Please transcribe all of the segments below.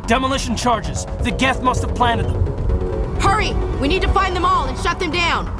Demolition charges. The Geth must have planted them. Hurry! We need to find them all and shut them down!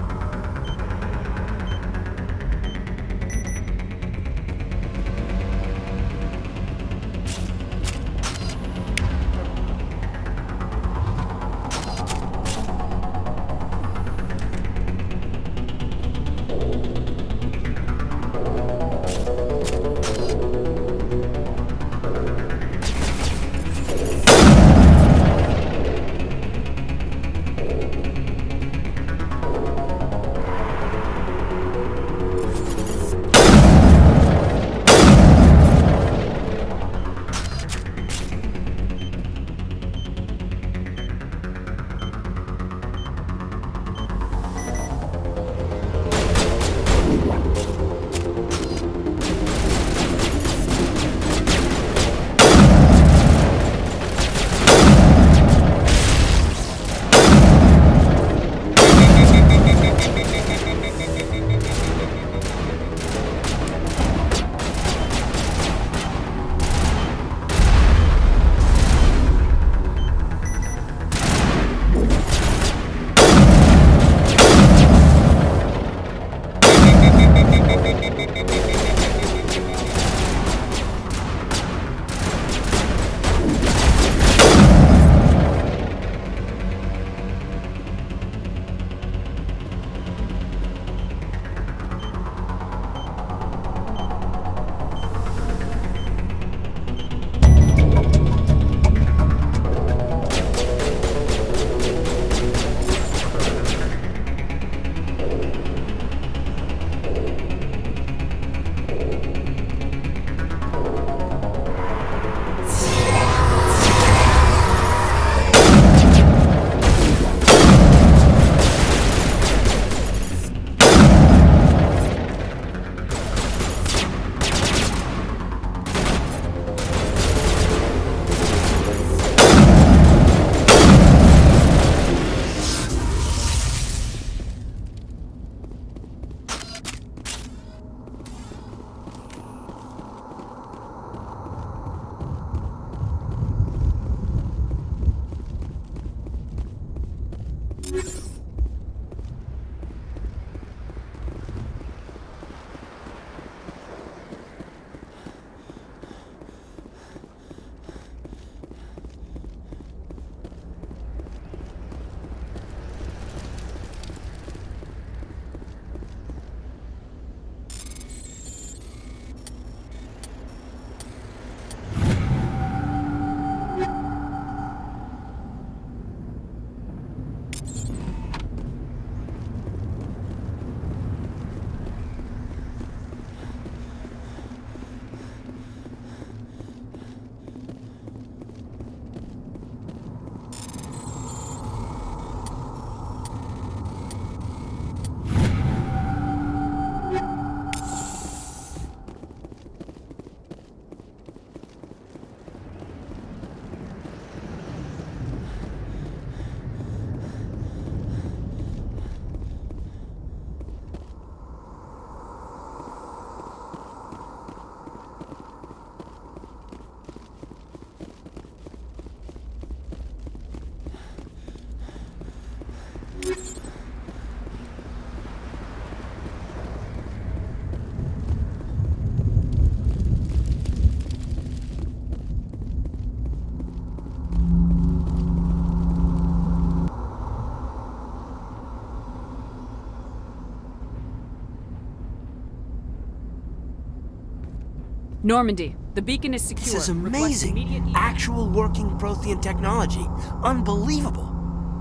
Normandy, the beacon is secure. This is Request amazing. immediate- Actual working Prothean technology. Unbelievable.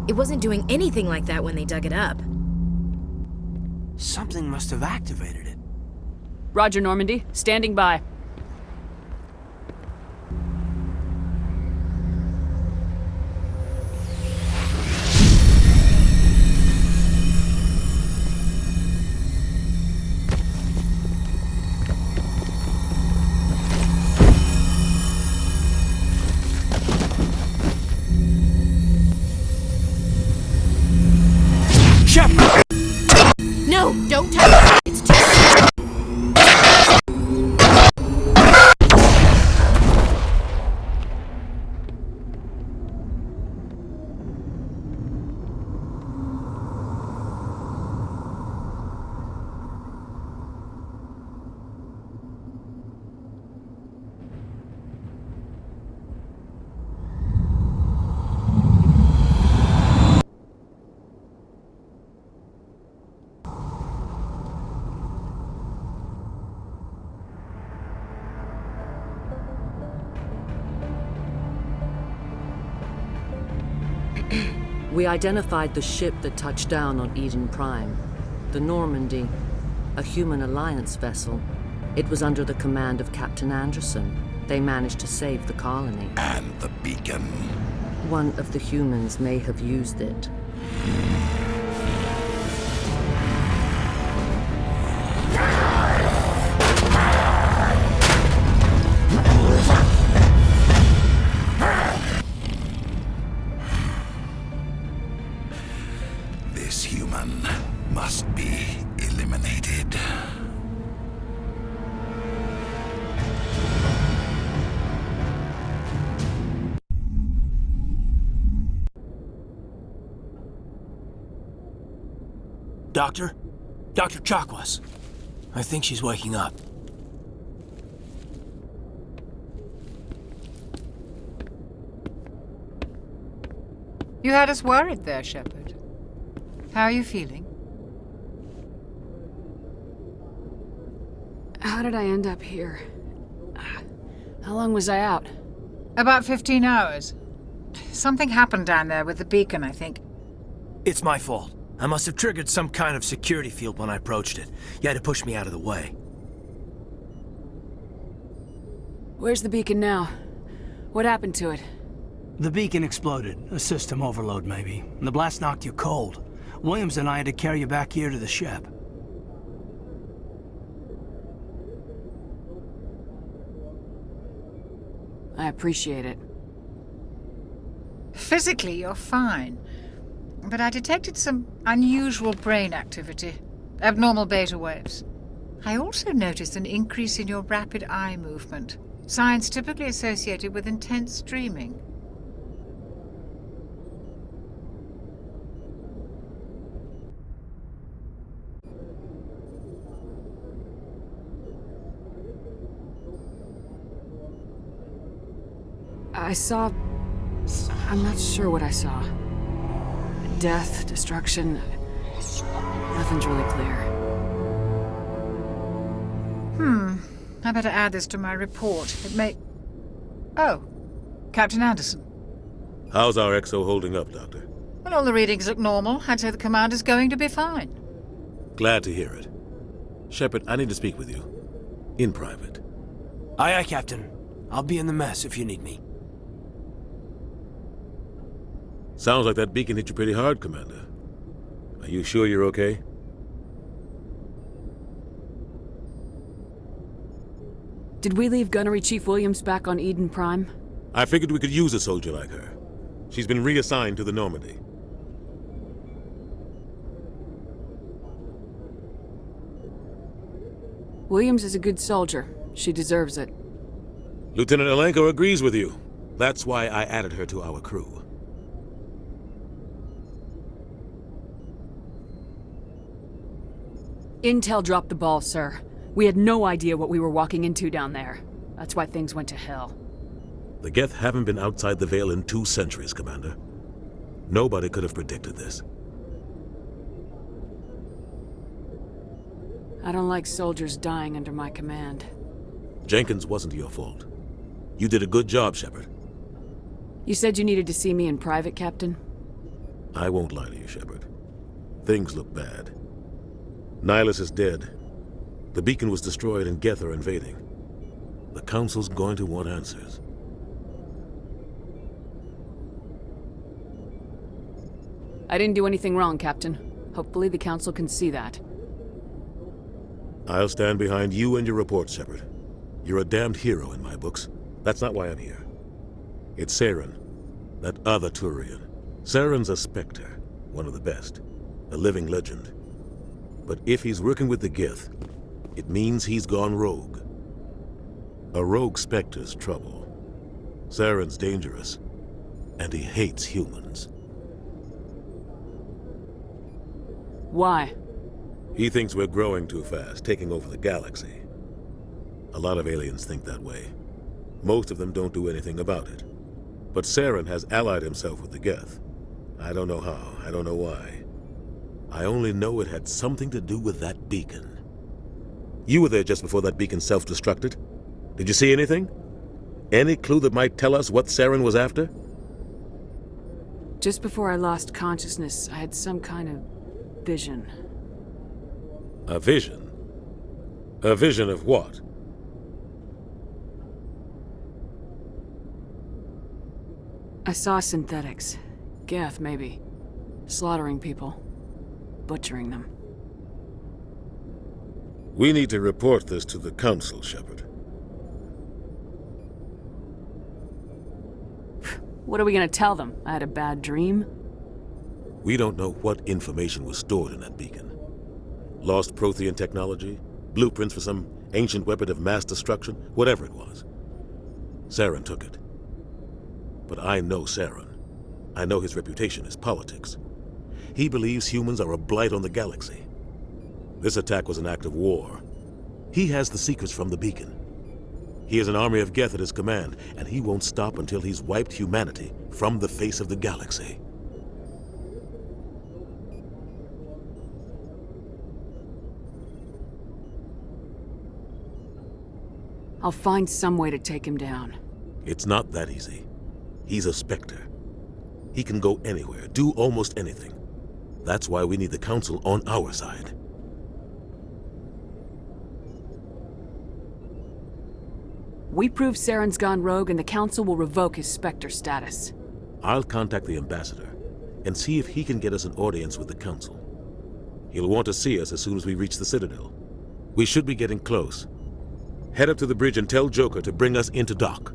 It wasn't doing anything like that when they dug it up. Something must have activated it. Roger, Normandy. Standing by. No, don't touch it! It's too... We identified the ship that touched down on Eden Prime, the Normandy, a human alliance vessel. It was under the command of Captain Anderson. They managed to save the colony. And the beacon. One of the humans may have used it. This human must be eliminated. Doctor? Dr. Chakwas. I think she's waking up. You had us worried there, Shepard. How are you feeling? How did I end up here? How long was I out? About 15 hours. Something happened down there with the beacon, I think. It's my fault. I must have triggered some kind of security field when I approached it. You had to push me out of the way. Where's the beacon now? What happened to it? The beacon exploded. A system overload, maybe. The blast knocked you cold. Williams and I had to carry you back here to the ship. I appreciate it. Physically, you're fine. But I detected some unusual brain activity. Abnormal beta waves. I also noticed an increase in your rapid eye movement. Signs typically associated with intense dreaming. I'm not sure what I saw. Death, destruction. Nothing's really clear. I better add this to my report. It may... Oh, Captain Anderson. How's our XO holding up, Doctor? Well, all the readings look normal. I'd say the commander's going to be fine. Glad to hear it. Shepard, I need to speak with you. In private. Aye, Captain. I'll be in the mess if you need me. Sounds like that beacon hit you pretty hard, Commander. Are you sure you're okay? Did we leave Gunnery Chief Williams back on Eden Prime? I figured we could use a soldier like her. She's been reassigned to the Normandy. Williams is a good soldier. She deserves it. Lieutenant Alenko agrees with you. That's why I added her to our crew. Intel dropped the ball, sir. We had no idea what we were walking into down there. That's why things went to hell. The Geth haven't been outside the Veil in 2 centuries, Commander. Nobody could have predicted this. I don't like soldiers dying under my command. Jenkins wasn't your fault. You did a good job, Shepard. You said you needed to see me in private, Captain? I won't lie to you, Shepard. Things look bad. Nihilus is dead. The beacon was destroyed and Geth are invading. The Council's going to want answers. I didn't do anything wrong, Captain. Hopefully the Council can see that. I'll stand behind you and your report, Shepard. You're a damned hero in my books. That's not why I'm here. It's Saren, that other Turian. Saren's a Spectre, one of the best. A living legend. But if he's working with the Geth, it means he's gone rogue. A rogue Spectre's trouble. Saren's dangerous, and he hates humans. Why? He thinks we're growing too fast, taking over the galaxy. A lot of aliens think that way. Most of them don't do anything about it. But Saren has allied himself with the Geth. I don't know how, I don't know why. I only know it had something to do with that beacon. You were there just before that beacon self-destructed. Did you see anything? Any clue that might tell us what Saren was after? Just before I lost consciousness, I had some kind of vision. A vision? A vision of what? I saw synthetics. Geth, maybe. Slaughtering people. Butchering them. We need to report this to the Council, Shepard. What are we gonna tell them? I had a bad dream? We don't know what information was stored in that beacon. Lost Prothean technology? Blueprints for some ancient weapon of mass destruction? Whatever it was. Saren took it. But I know Saren. I know his reputation is politics. He believes humans are a blight on the galaxy. This attack was an act of war. He has the secrets from the beacon. He has an army of Geth at his command, and he won't stop until he's wiped humanity from the face of the galaxy. I'll find some way to take him down. It's not that easy. He's a Spectre. He can go anywhere, do almost anything. That's why we need the Council on our side. We prove Saren's gone rogue and the Council will revoke his Spectre status. I'll contact the Ambassador and see if he can get us an audience with the Council. He'll want to see us as soon as we reach the Citadel. We should be getting close. Head up to the bridge and tell Joker to bring us into dock.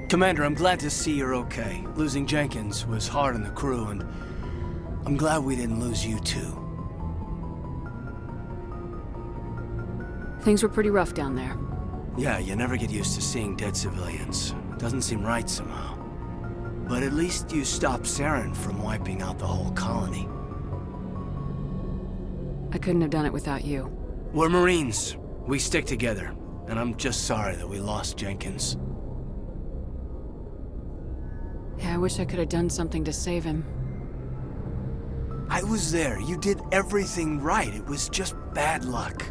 Commander, I'm glad to see you're okay. Losing Jenkins was hard on the crew, and I'm glad we didn't lose you too. Things were pretty rough down there. Yeah, you never get used to seeing dead civilians. Doesn't seem right somehow. But at least you stopped Saren from wiping out the whole colony. I couldn't have done it without you. We're Marines. We stick together. And I'm just sorry that we lost Jenkins. Yeah, I wish I could have done something to save him. I was there. You did everything right. It was just bad luck.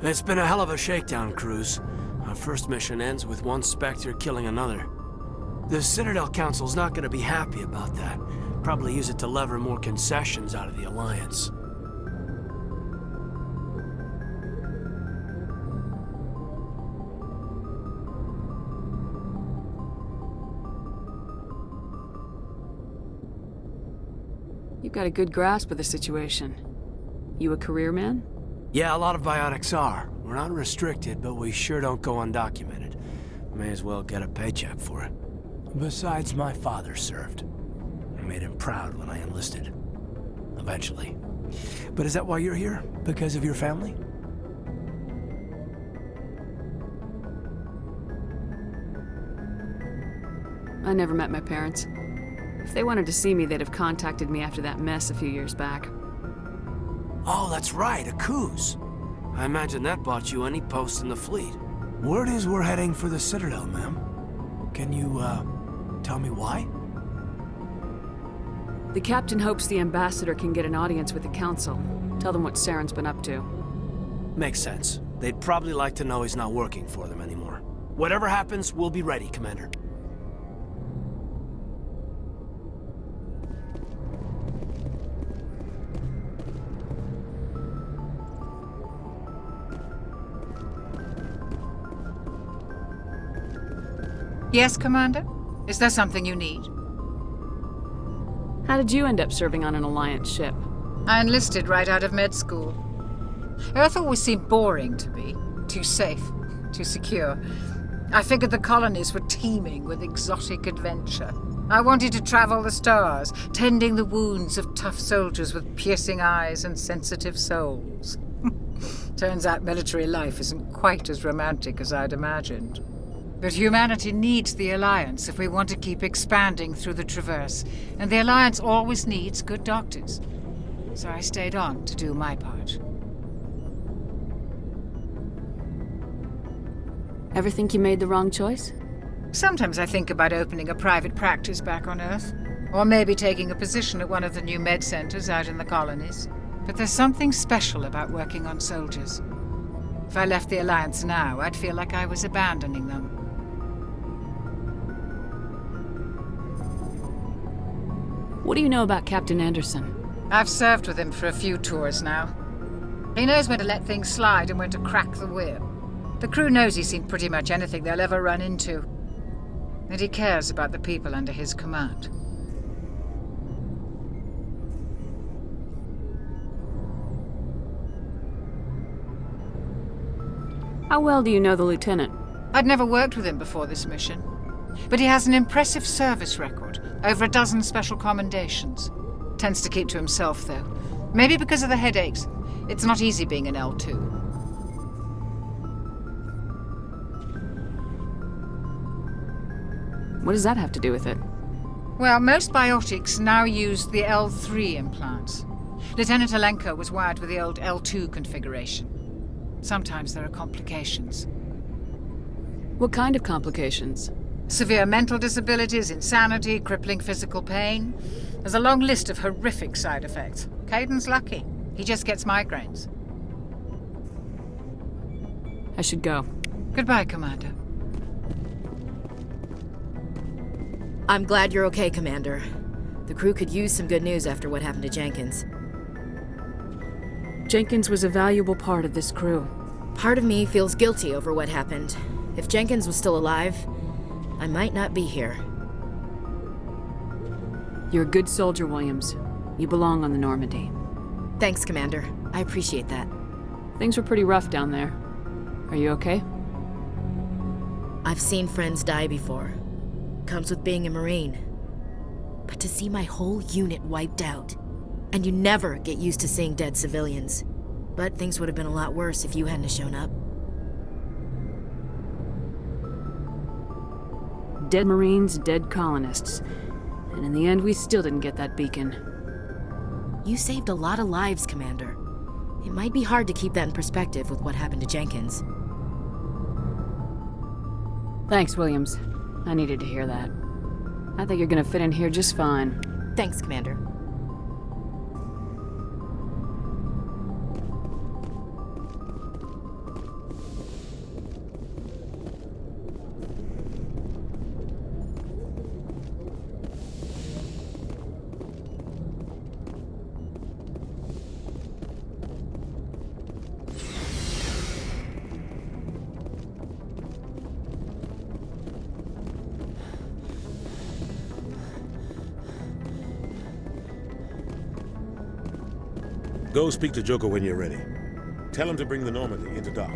It's been a hell of a shakedown, Cruz. Our first mission ends with one Spectre killing another. The Citadel Council's not gonna be happy about that. Probably use it to lever more concessions out of the Alliance. You've got a good grasp of the situation. You a career man? Yeah, a lot of biotics are. We're not restricted, but we sure don't go undocumented. May as well get a paycheck for it. Besides, my father served. I made him proud when I enlisted. Eventually. But is that why you're here? Because of your family? I never met my parents. If they wanted to see me, they'd have contacted me after that mess a few years back. Oh, that's right, a Coos. I imagine that bought you any post in the fleet. Word is we're heading for the Citadel, ma'am. Can you, tell me why? The captain hopes the ambassador can get an audience with the council. Tell them what Saren's been up to. Makes sense. They'd probably like to know he's not working for them anymore. Whatever happens, we'll be ready, Commander. Yes, Commander? Is there something you need? How did you end up serving on an Alliance ship? I enlisted right out of med school. Earth always seemed boring to me. Too safe, too secure. I figured the colonies were teeming with exotic adventure. I wanted to travel the stars, tending the wounds of tough soldiers with piercing eyes and sensitive souls. Turns out military life isn't quite as romantic as I'd imagined. But humanity needs the Alliance if we want to keep expanding through the Traverse, and the Alliance always needs good doctors. So I stayed on to do my part. Ever think you made the wrong choice? Sometimes I think about opening a private practice back on Earth. Or maybe taking a position at one of the new med centers out in the colonies. But there's something special about working on soldiers. If I left the Alliance now, I'd feel like I was abandoning them. What do you know about Captain Anderson? I've served with him for a few tours now. He knows when to let things slide and when to crack the whip. The crew knows he's seen pretty much anything they'll ever run into. And he cares about the people under his command. How well do you know the lieutenant? I'd never worked with him before this mission. But he has an impressive service record, over a dozen special commendations. Tends to keep to himself, though. Maybe because of the headaches. It's not easy being an L2. What does that have to do with it? Well, most biotics now use the L3 implants. Lieutenant Alenko was wired with the old L2 configuration. Sometimes there are complications. What kind of complications? Severe mental disabilities, insanity, crippling physical pain. There's a long list of horrific side effects. Caden's lucky. He just gets migraines. I should go. Goodbye, Commander. I'm glad you're okay, Commander. The crew could use some good news after what happened to Jenkins. Jenkins was a valuable part of this crew. Part of me feels guilty over what happened. If Jenkins was still alive, I might not be here. You're a good soldier, Williams. You belong on the Normandy. Thanks, Commander. I appreciate that. Things were pretty rough down there. Are you okay? I've seen friends die before. Comes with being a Marine. But to see my whole unit wiped out, and you never get used to seeing dead civilians. But things would have been a lot worse if you hadn't shown up. Dead Marines, dead colonists. And in the end, we still didn't get that beacon. You saved a lot of lives, Commander. It might be hard to keep that in perspective with what happened to Jenkins. Thanks, Williams. I needed to hear that. I think you're gonna fit in here just fine. Thanks, Commander. Go speak to Joko when you're ready. Tell him to bring the Normandy into dock.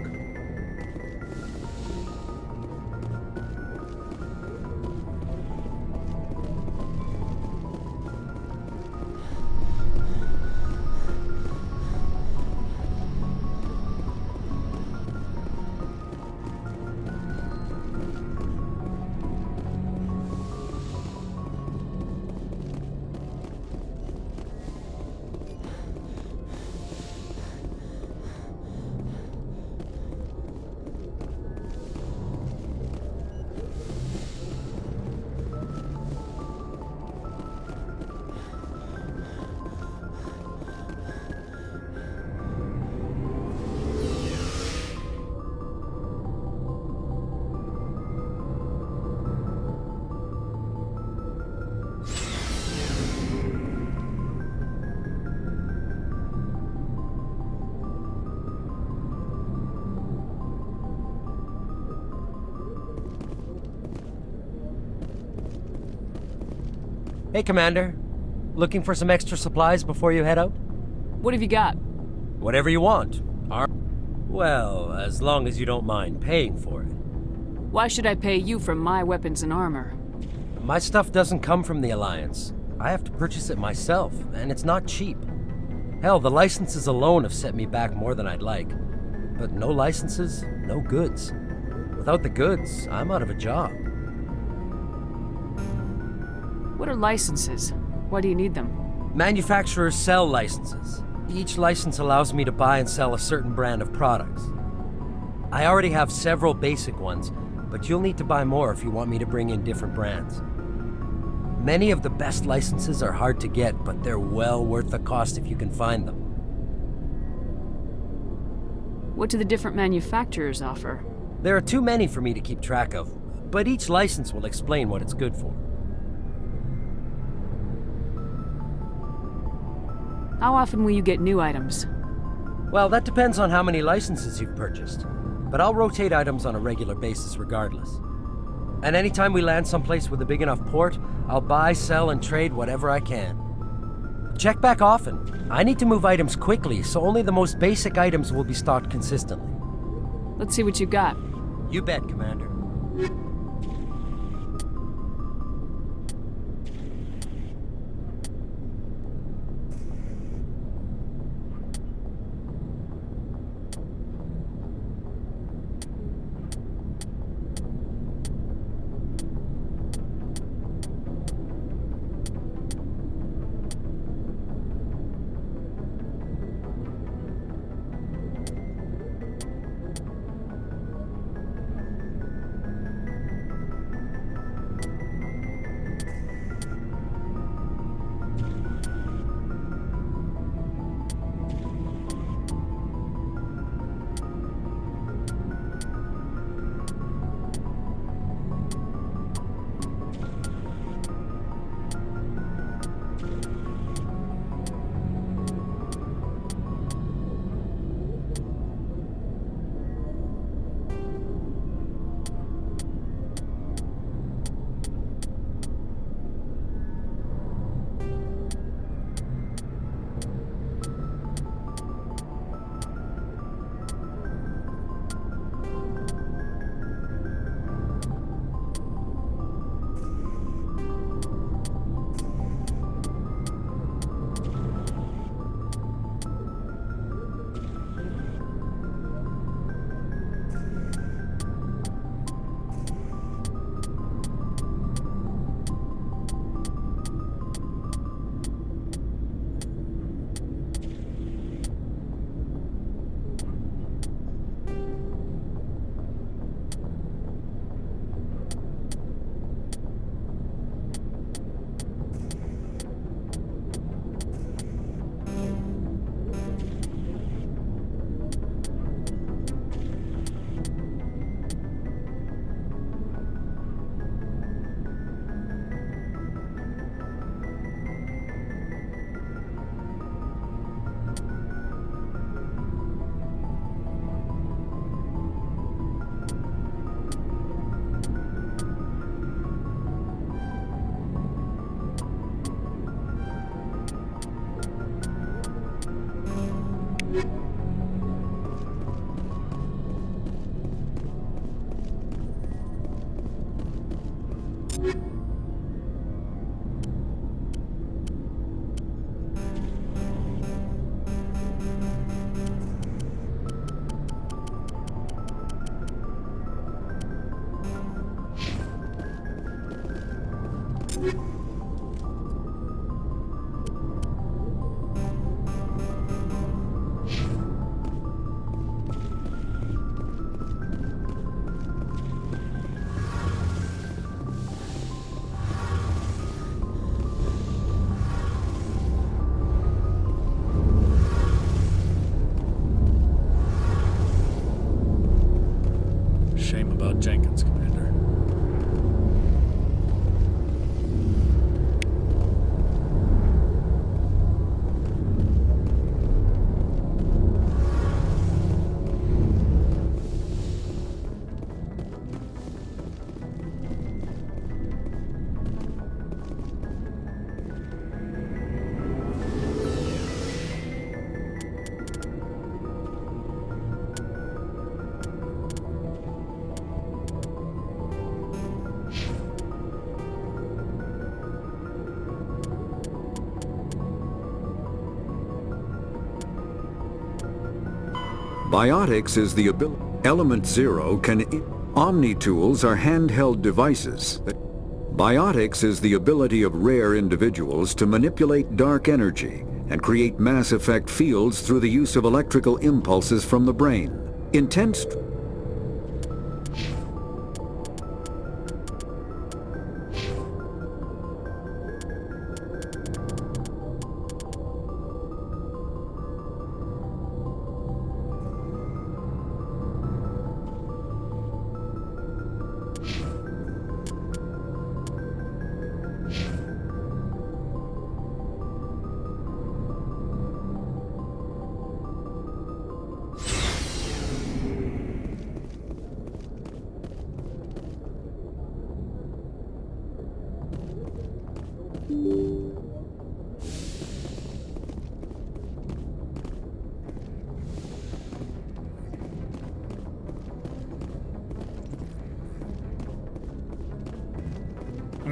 Hey, Commander. Looking for some extra supplies before you head out? What have you got? Whatever you want. Well, as long as you don't mind paying for it. Why should I pay you for my weapons and armor? My stuff doesn't come from the Alliance. I have to purchase it myself, and it's not cheap. Hell, the licenses alone have set me back more than I'd like. But no licenses, no goods. Without the goods, I'm out of a job. What are licenses? Why do you need them? Manufacturers sell licenses. Each license allows me to buy and sell a certain brand of products. I already have several basic ones, but you'll need to buy more if you want me to bring in different brands. Many of the best licenses are hard to get, but they're well worth the cost if you can find them. What do the different manufacturers offer? There are too many for me to keep track of, but each license will explain what it's good for. How often will you get new items? Well, that depends on how many licenses you've purchased, but I'll rotate items on a regular basis regardless. And anytime we land someplace with a big enough port, I'll buy, sell, and trade whatever I can. Check back often. I need to move items quickly, so only the most basic items will be stocked consistently. Let's see what you got. You bet, Commander. Shame about Jenkins, Commander. Biotics is the ability. Element Zero can. Omni tools are handheld devices. Biotics is the ability of rare individuals to manipulate dark energy and create mass effect fields through the use of electrical impulses from the brain. Intense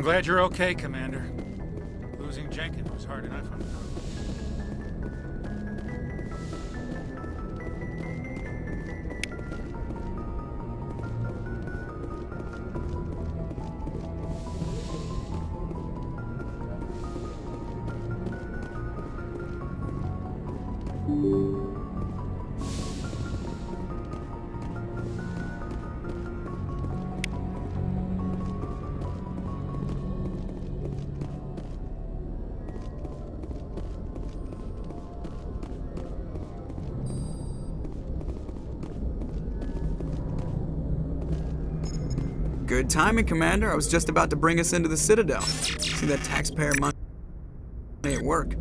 glad you're okay, Commander. Losing Jenkins was hard enough on the dog. Good timing, Commander. I was just about to bring us into the Citadel. See that taxpayer money at work.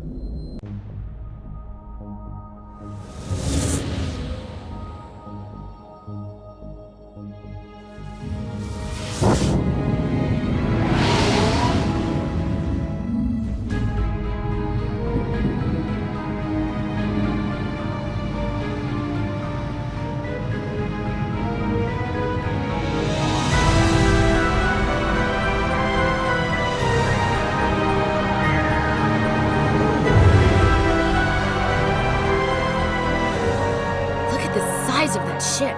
Ship.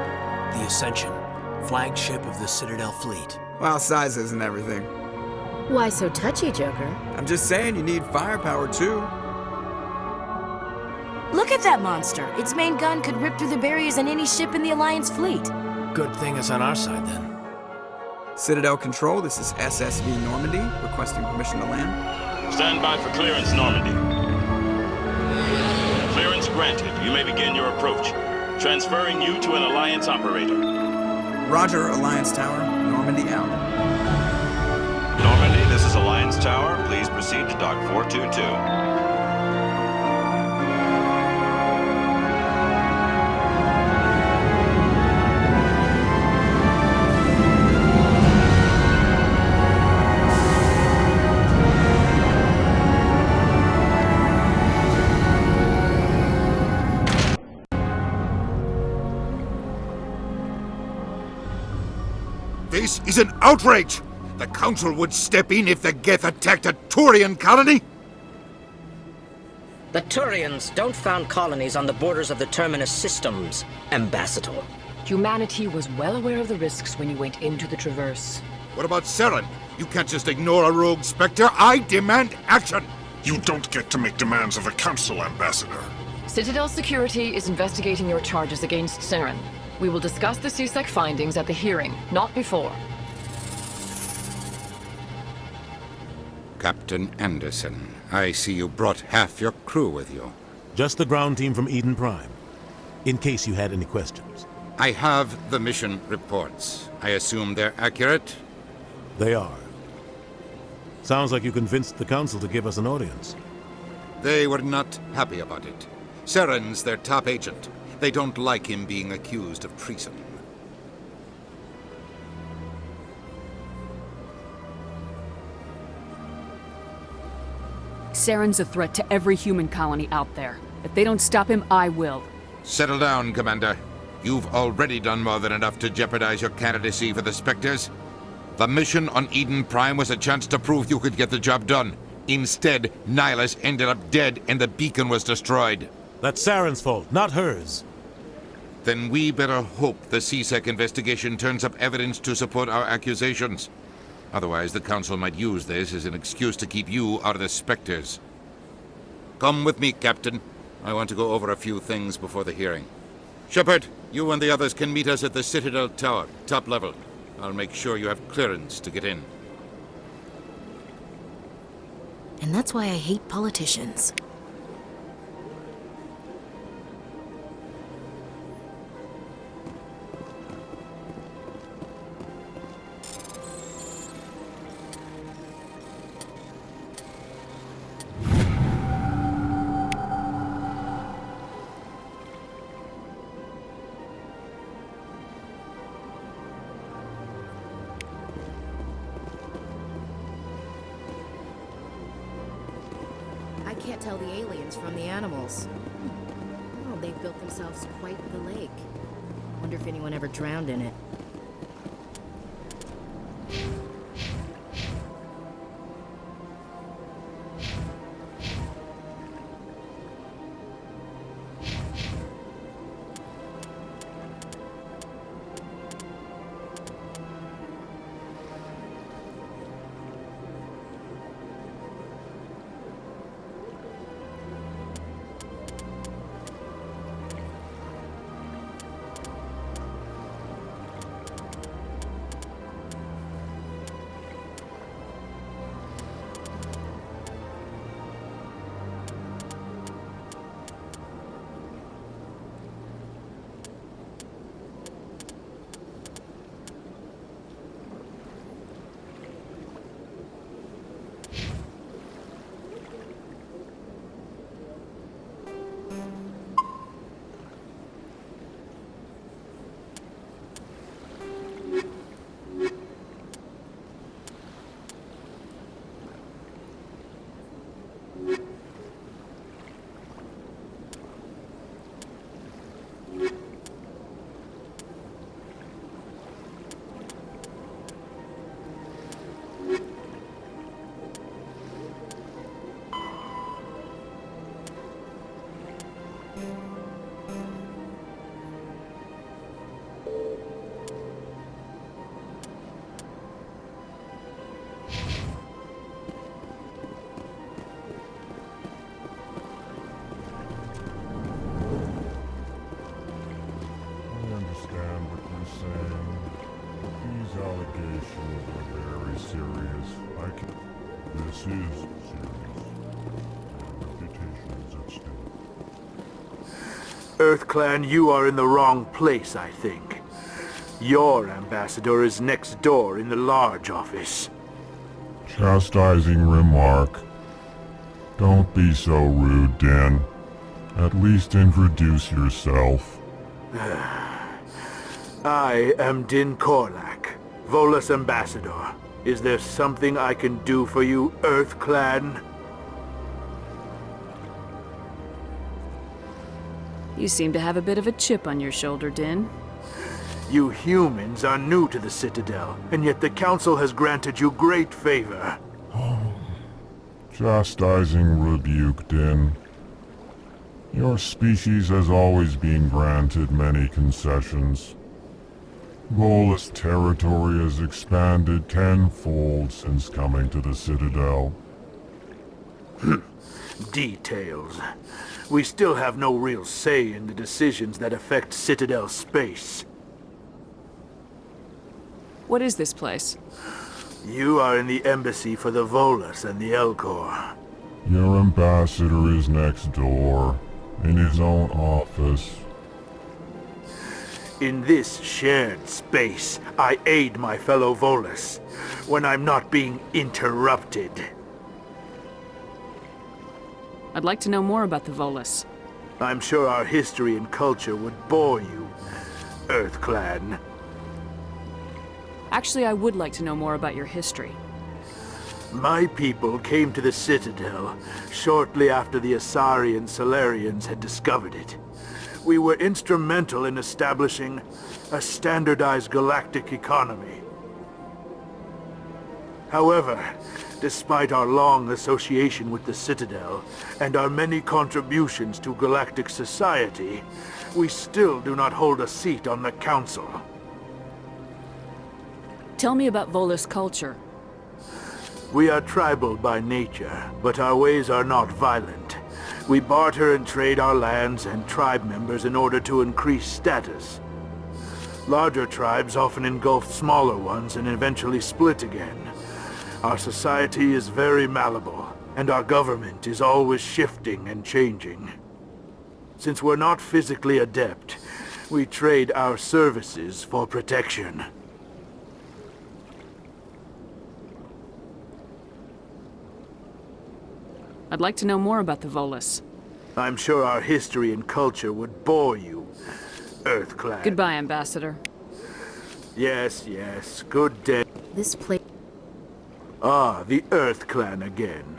The Ascension, flagship of the Citadel fleet. Well, size isn't everything. Why so touchy, Joker? I'm just saying you need firepower, too. Look at that monster. Its main gun could rip through the barriers in any ship in the Alliance fleet. Good thing it's on our side, then. Citadel Control, this is SSV Normandy, requesting permission to land. Stand by for clearance, Normandy. Clearance granted. You may begin your approach. Transferring you to an Alliance operator. Roger, Alliance Tower. Normandy out. Normandy, this is Alliance Tower. Please proceed to Dock 422. This is an outrage! The Council would step in if the Geth attacked a Turian colony? The Turians don't found colonies on the borders of the Terminus systems, Ambassador. Humanity was well aware of the risks when you went into the Traverse. What about Saren? You can't just ignore a rogue Spectre. I demand action! You don't get to make demands of the Council, Ambassador. Citadel Security is investigating your charges against Saren. We will discuss the CSEC findings at the hearing, not before. Captain Anderson, I see you brought half your crew with you. Just the ground team from Eden Prime, in case you had any questions. I have the mission reports. I assume they're accurate? They are. Sounds like you convinced the Council to give us an audience. They were not happy about it. Saren's their top agent. They don't like him being accused of treason. Saren's a threat to every human colony out there. If they don't stop him, I will. Settle down, Commander. You've already done more than enough to jeopardize your candidacy for the Spectres. The mission on Eden Prime was a chance to prove you could get the job done. Instead, Nihilus ended up dead and the beacon was destroyed. That's Saren's fault, not hers. Then we better hope the CSEC investigation turns up evidence to support our accusations. Otherwise, the Council might use this as an excuse to keep you out of the Spectres. Come with me, Captain. I want to go over a few things before the hearing. Shepard, you and the others can meet us at the Citadel Tower, top level. I'll make sure you have clearance to get in. And that's why I hate politicians. I can't tell the aliens from the animals. Oh, they've built themselves quite the lake. Wonder if anyone ever drowned in it. is serious. Our reputation is at stake. EarthClan, you are in the wrong place, I think. Your ambassador is next door in the large office. Chastising remark. Don't be so rude, Din. At least introduce yourself. I am Din Korlak, Volus ambassador. Is there something I can do for you, EarthClan? You seem to have a bit of a chip on your shoulder, Din. You humans are new to the Citadel, and yet the Council has granted you great favor. Chastising rebuke, Din. Your species has always been granted many concessions. Volus territory has expanded tenfold since coming to the Citadel. Details. We still have no real say in the decisions that affect Citadel space. What is this place? You are in the embassy for the Volus and the Elcor. Your ambassador is next door, in his own office. In this shared space, I aid my fellow Volus when I'm not being interrupted. I'd like to know more about the Volus. I'm sure our history and culture would bore you, EarthClan. Actually, I would like to know more about your history. My people came to the Citadel shortly after the Asari and Salarians had discovered it. We were instrumental in establishing a standardized galactic economy. However, despite our long association with the Citadel and our many contributions to galactic society, we still do not hold a seat on the Council. Tell me about Volus culture. We are tribal by nature, but our ways are not violent. We barter and trade our lands and tribe members in order to increase status. Larger tribes often engulf smaller ones and eventually split again. Our society is very malleable, and our government is always shifting and changing. Since we're not physically adept, we trade our services for protection. I'd like to know more about the Volus. I'm sure our history and culture would bore you, EarthClan. Goodbye, Ambassador. Yes, yes. Good day. This place... Ah, the EarthClan again.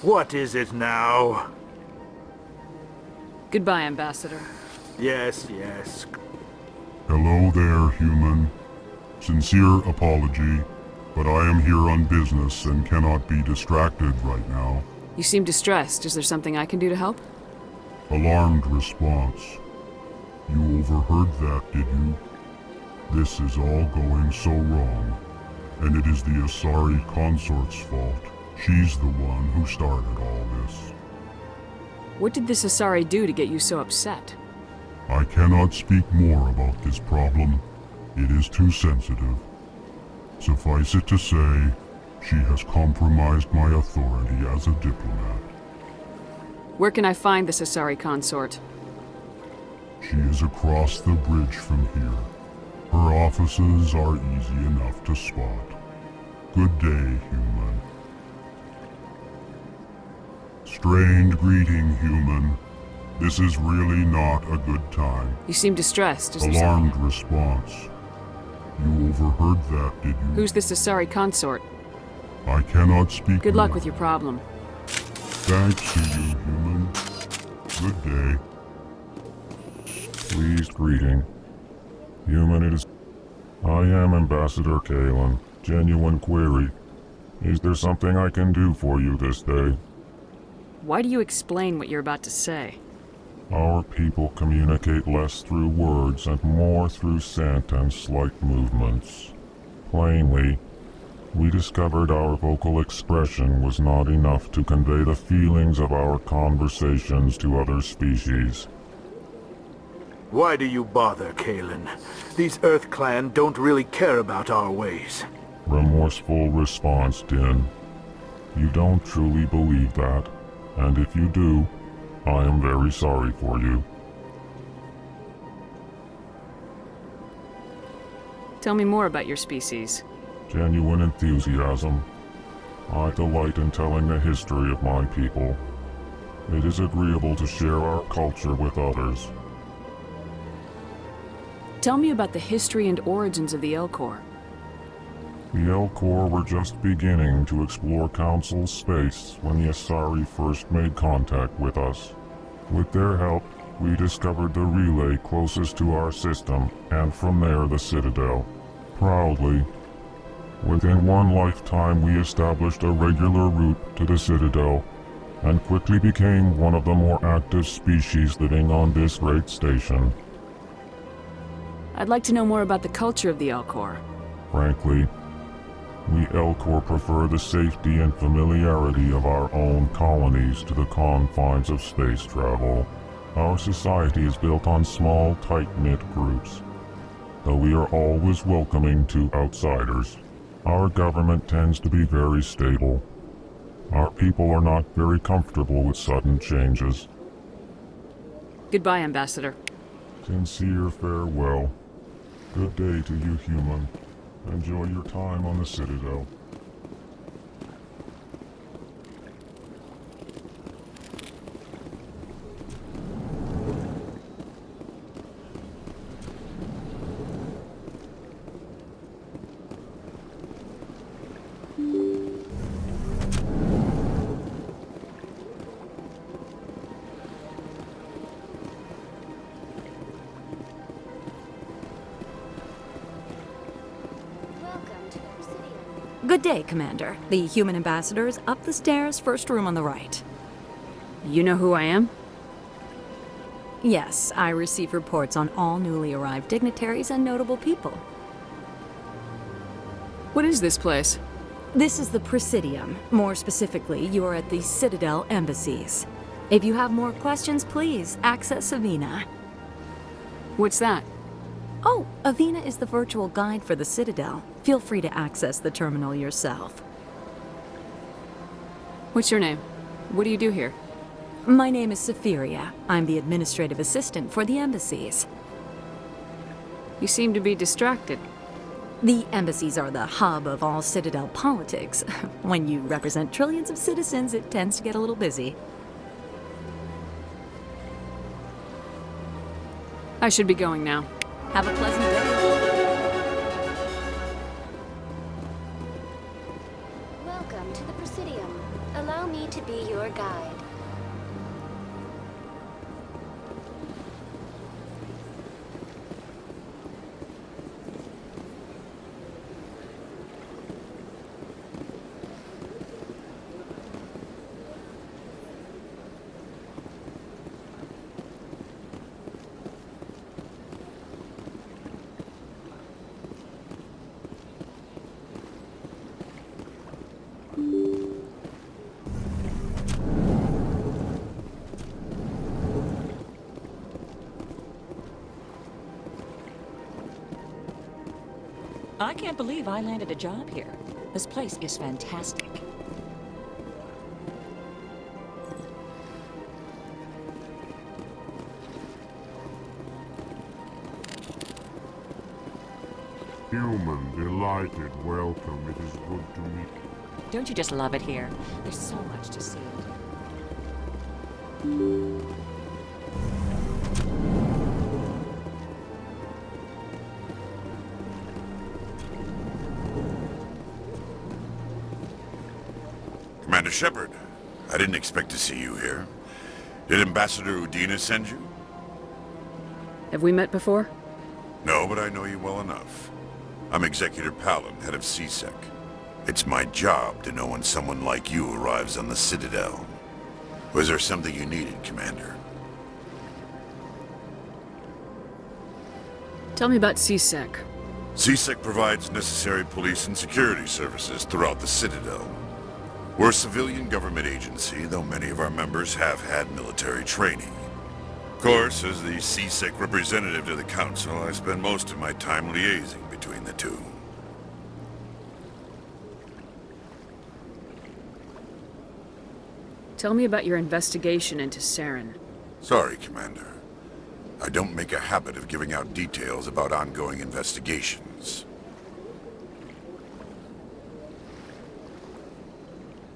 What is it now? Goodbye, Ambassador. Yes, yes. Hello there, human. Sincere apology, but I am here on business and cannot be distracted right now. You seem distressed. Is there something I can do to help? Alarmed response. You overheard that, did you? This is all going so wrong, and it is the Asari consort's fault. She's the one who started all this. What did this Asari do to get you so upset? I cannot speak more about this problem. It is too sensitive. Suffice it to say, she has compromised my authority as a diplomat. Where can I find this Asari consort? She is across the bridge from here. Her offices are easy enough to spot. Good day, human. Strained greeting, human. This is really not a good time. You seem distressed. Is there Alarmed something? response. You overheard that, did you? Who's this Asari consort? I cannot speak. Good luck more. with your problem. Thanks to you, human. Good day. Pleased greeting. Human, it is... I am Ambassador Kalen. Genuine query. Is there something I can do for you this day? Why do you explain what you're about to say? Our people communicate less through words and more through scent and slight movements. Plainly, we discovered our vocal expression was not enough to convey the feelings of our conversations to other species. Why do you bother, Kalen? These EarthClan don't really care about our ways. Remorseful response, Din. You don't truly believe that, and if you do, I am very sorry for you. Tell me more about your species. Genuine enthusiasm. I delight in telling the history of my people. It is agreeable to share our culture with others. Tell me about the history and origins of the Elcor. The Elcor were just beginning to explore Council space when the Asari first made contact with us. With their help, we discovered the relay closest to our system, and from there the Citadel. Proudly, within one lifetime we established a regular route to the Citadel, and quickly became one of the more active species living on this great station. I'd like to know more about the culture of the Elcor. Frankly, we Elcor prefer the safety and familiarity of our own colonies to the confines of space travel. Our society is built on small, tight-knit groups, though we are always welcoming to outsiders. Our government tends to be very stable. Our people are not very comfortable with sudden changes. Goodbye, Ambassador. Sincere farewell. Good day to you, human. Enjoy your time on the Citadel. Good day, Commander. The human ambassador is up the stairs, first room on the right. You know who I am? Yes, I receive reports on all newly arrived dignitaries and notable people. What is this place? This is the Presidium. More specifically, you are at the Citadel embassies. If you have more questions, please access Avina. What's that? Oh, Avina is the virtual guide for the Citadel. Feel free to access the terminal yourself. What's your name? What do you do here? My name is Safiria. I'm the administrative assistant for the embassies. You seem to be distracted. The embassies are the hub of all Citadel politics. When you represent trillions of citizens, it tends to get a little busy. I should be going now. Have a pleasant day. Welcome to the Presidium. Allow me to be your guide. I can't believe I landed a job here. This place is fantastic. Human, delighted, welcome. It is good to meet you. Don't you just love it here? There's so much to see. Commander Shepard, I didn't expect to see you here. Did Ambassador Udina send you? Have we met before? No, but I know you well enough. I'm Executor Palin, head of CSEC. It's my job to know when someone like you arrives on the Citadel. Was there something you needed, Commander? Tell me about CSEC. CSEC provides necessary police and security services throughout the Citadel. We're a civilian government agency, though many of our members have had military training. Of course, as the CSEC representative to the Council, I spend most of my time liaising between the two. Tell me about your investigation into Saren. Sorry, Commander. I don't make a habit of giving out details about ongoing investigations.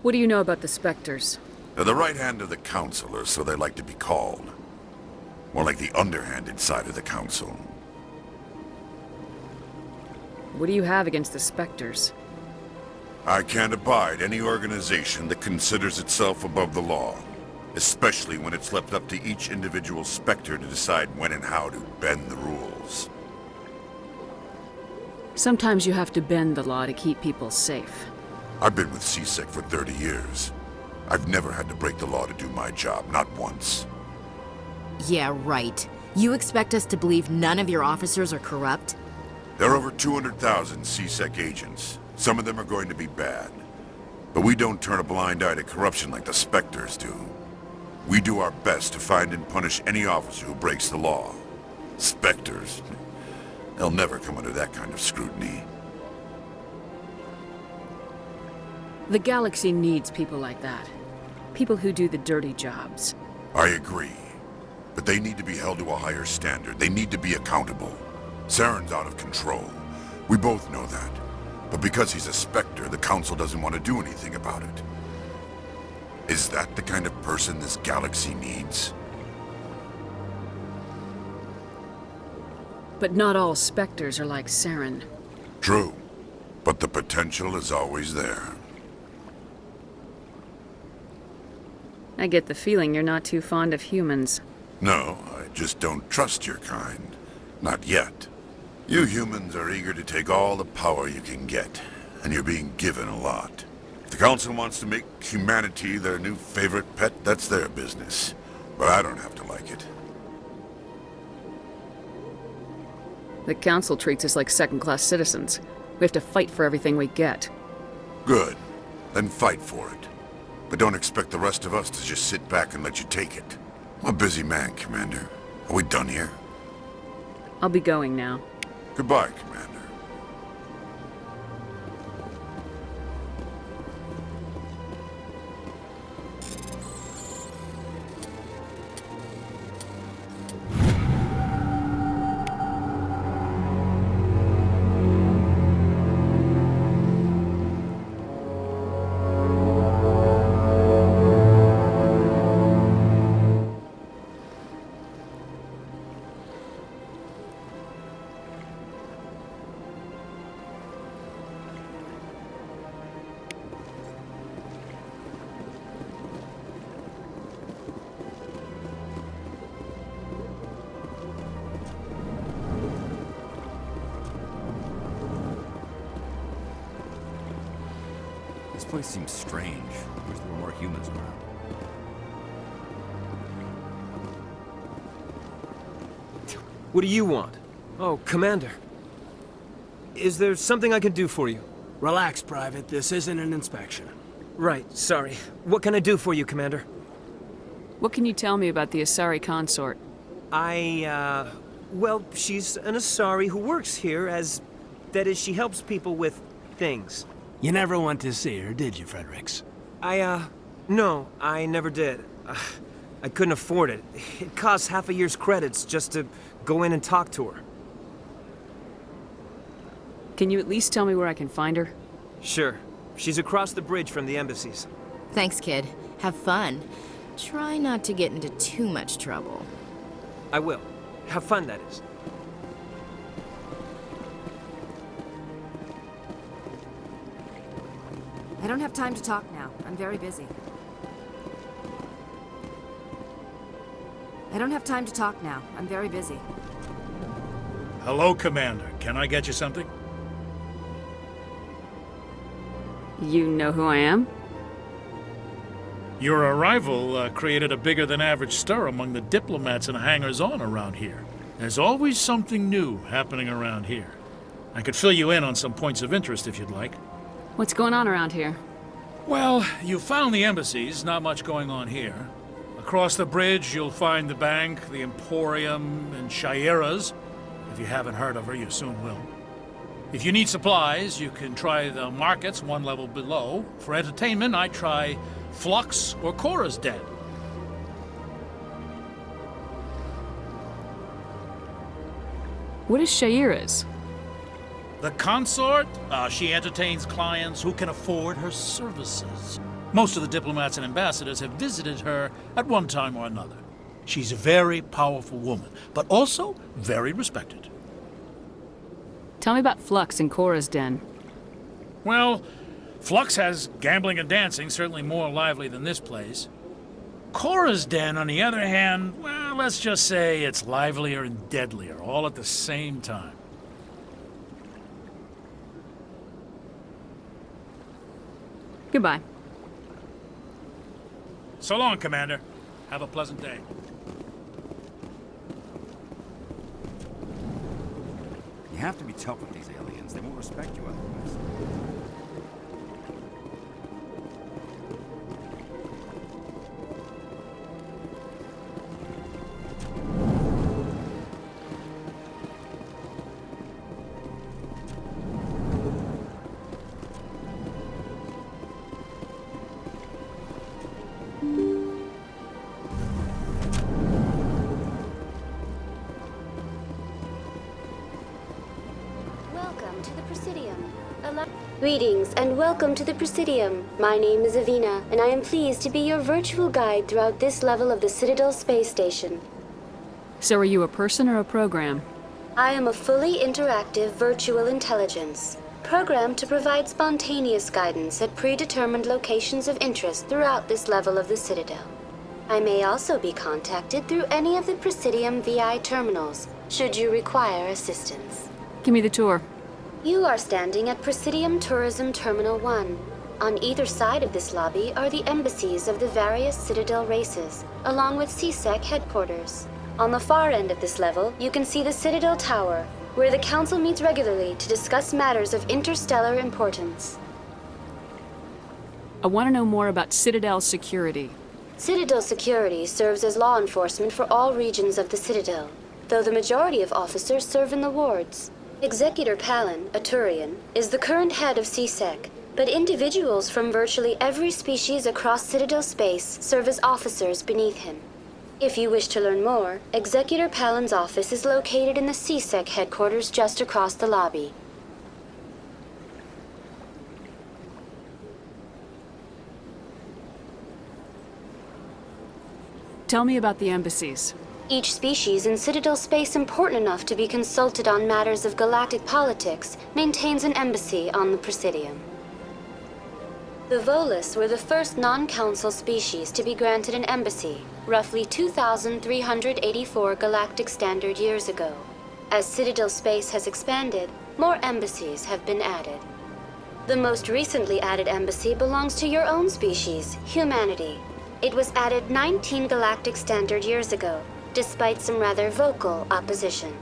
What do you know about the Spectres? They're the right hand of the Council, or so they like to be called. More like the underhanded side of the Council. What do you have against the Spectres? I can't abide any organization that considers itself above the law. Especially when it's left up to each individual Spectre to decide when and how to bend the rules. Sometimes you have to bend the law to keep people safe. I've been with CSEC for 30 years. I've never had to break the law to do my job, not once. Yeah, right. You expect us to believe none of your officers are corrupt? There are over 200,000 CSEC agents. Some of them are going to be bad. But we don't turn a blind eye to corruption like the Spectres do. We do our best to find and punish any officer who breaks the law. Spectres, they'll never come under that kind of scrutiny. The galaxy needs people like that. People who do the dirty jobs. I agree. But they need to be held to a higher standard. They need to be accountable. Saren's out of control. We both know that. But because he's a Spectre, the Council doesn't want to do anything about it. Is that the kind of person this galaxy needs? But not all Spectres are like Saren. True. But the potential is always there. I get the feeling you're not too fond of humans. No, I just don't trust your kind. Not yet. You humans are eager to take all the power you can get, and you're being given a lot. If the Council wants to make humanity their new favorite pet, that's their business. But I don't have to like it. The Council treats us like second-class citizens. We have to fight for everything we get. Good. Then fight for it. But don't expect the rest of us to just sit back and let you take it. I'm a busy man, Commander. Are we done here? I'll be going now. Goodbye, Commander. This place seems strange. I wish there were more humans around. What do you want? Oh, Commander. Is there something I can do for you? Relax, Private. This isn't an inspection. Right, sorry. What can I do for you, Commander? What can you tell me about the Asari consort? Well, she's an Asari who works here as... That is, she helps people with things. You never went to see her, did you, Fredericks? No, I never did. I couldn't afford it. It costs half a year's credits just to go in and talk to her. Can you at least tell me where I can find her? Sure. She's across the bridge from the embassies. Thanks, kid. Have fun. Try not to get into too much trouble. I will. Have fun, that is. I don't have time to talk now. I'm very busy. I don't have time to talk now. I'm very busy. Hello, Commander. Can I get you something? You know who I am? Your arrival created a bigger-than-average stir among the diplomats and hangers-on around here. There's always something new happening around here. I could fill you in on some points of interest if you'd like. What's going on around here? Well, you found the embassies, not much going on here. Across the bridge, you'll find the bank, the Emporium, and Shayera's. If you haven't heard of her, you soon will. If you need supplies, you can try the markets one level below. For entertainment, I try Flux or Cora's Den? What is Shaira's? The consort? She entertains clients who can afford her services. Most of the diplomats and ambassadors have visited her at one time or another. She's a very powerful woman, but also very respected. Tell me about Flux and Cora's Den. Well, Flux has gambling and dancing, certainly more lively than this place. Cora's Den, on the other hand, well, let's just say it's livelier and deadlier, all at the same time. Goodbye. So long, Commander. Have a pleasant day. You have to be tough with these aliens. They won't respect you otherwise. Welcome to the Presidium. Greetings and welcome to the Presidium. My name is Avina, and I am pleased to be your virtual guide throughout this level of the Citadel space station. So are you a person or a program? I am a fully interactive virtual intelligence, programmed to provide spontaneous guidance at predetermined locations of interest throughout this level of the Citadel. I may also be contacted through any of the Presidium VI terminals, should you require assistance. Give me the tour. You are standing at Presidium Tourism Terminal 1. On either side of this lobby are the embassies of the various Citadel races, along with CSEC headquarters. On the far end of this level, you can see the Citadel Tower, where the Council meets regularly to discuss matters of interstellar importance. I want to know more about Citadel security. Citadel security serves as law enforcement for all regions of the Citadel, though the majority of officers serve in the wards. Executor Palin, a Turian, is the current head of CSEC, but individuals from virtually every species across Citadel space serve as officers beneath him. If you wish to learn more, Executor Palin's office is located in the CSEC headquarters just across the lobby. Tell me about the embassies. Each species in Citadel space important enough to be consulted on matters of galactic politics maintains an embassy on the Presidium. The Volus were the first non-council species to be granted an embassy, roughly 2,384 galactic standard years ago. As Citadel space has expanded, more embassies have been added. The most recently added embassy belongs to your own species, humanity. It was added 19 galactic standard years ago, despite some rather vocal opposition.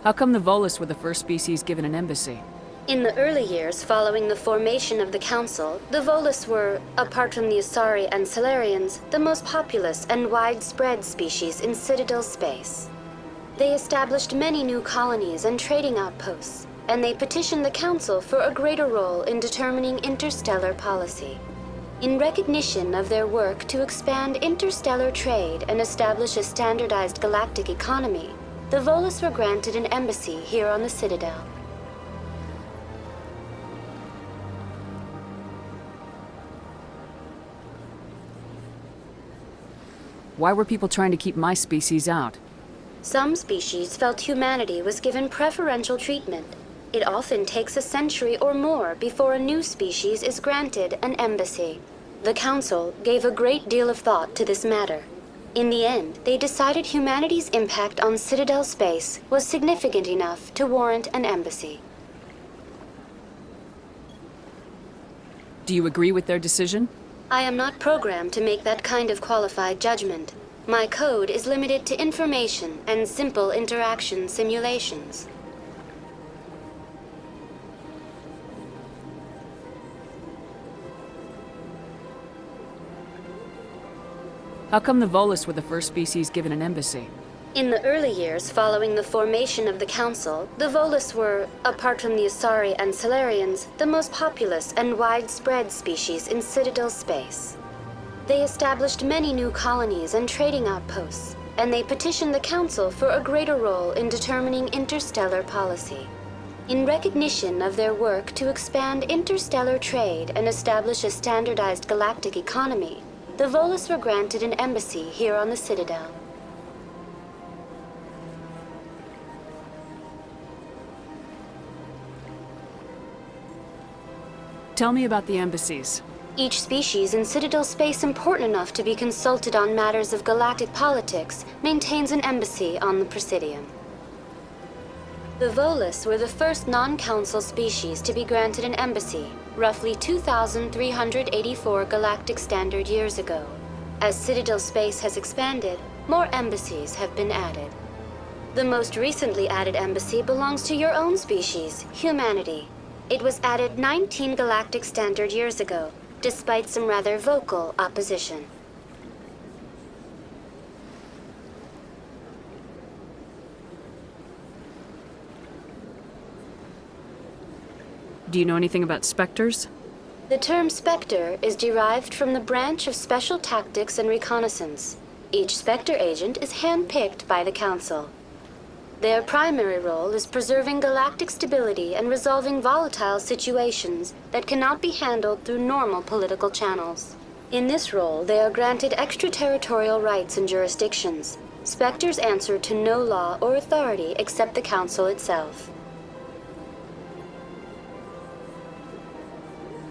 How come the Volus were the first species given an embassy? In the early years following the formation of the Council, the Volus were, apart from the Asari and Salarians, the most populous and widespread species in Citadel space. They established many new colonies and trading outposts, and they petitioned the Council for a greater role in determining interstellar policy. In recognition of their work to expand interstellar trade and establish a standardized galactic economy, the Volus were granted an embassy here on the Citadel. Why were people trying to keep my species out? Some species felt humanity was given preferential treatment. It often takes a century or more before a new species is granted an embassy. The Council gave a great deal of thought to this matter. In the end, they decided humanity's impact on Citadel space was significant enough to warrant an embassy. Do you agree with their decision? I am not programmed to make that kind of qualified judgment. My code is limited to information and simple interaction simulations. How come the Volus were the first species given an embassy? In the early years following the formation of the Council, the Volus were, apart from the Asari and Salarians, the most populous and widespread species in Citadel space. They established many new colonies and trading outposts, and they petitioned the Council for a greater role in determining interstellar policy. In recognition of their work to expand interstellar trade and establish a standardized galactic economy, the Volus were granted an embassy here on the Citadel. Tell me about the embassies. Each species in Citadel space important enough to be consulted on matters of galactic politics maintains an embassy on the Presidium. The Volus were the first non-council species to be granted an embassy, roughly 2,384 galactic standard years ago. As Citadel space has expanded, more embassies have been added. The most recently added embassy belongs to your own species, humanity. It was added 19 galactic standard years ago, despite some rather vocal opposition. Do you know anything about Spectres? The term Spectre is derived from the branch of Special Tactics and Reconnaissance. Each Spectre agent is handpicked by the Council. Their primary role is preserving galactic stability and resolving volatile situations that cannot be handled through normal political channels. In this role, they are granted extraterritorial rights and jurisdictions. Spectres answer to no law or authority except the Council itself.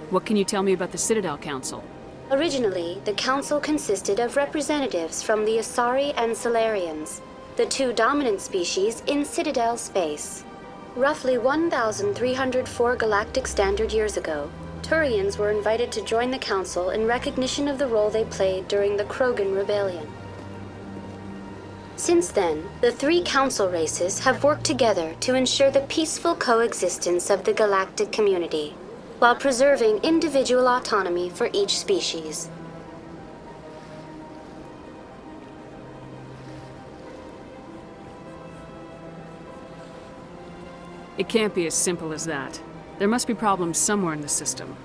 What can you tell me about the Citadel Council? Originally, the Council consisted of representatives from the Asari and Salarians, the two dominant species in Citadel space. Roughly 1,304 galactic standard years ago, Turians were invited to join the Council in recognition of the role they played during the Krogan Rebellion. Since then, the three Council races have worked together to ensure the peaceful coexistence of the galactic community, while preserving individual autonomy for each species. It can't be as simple as that. There must be problems somewhere in the system.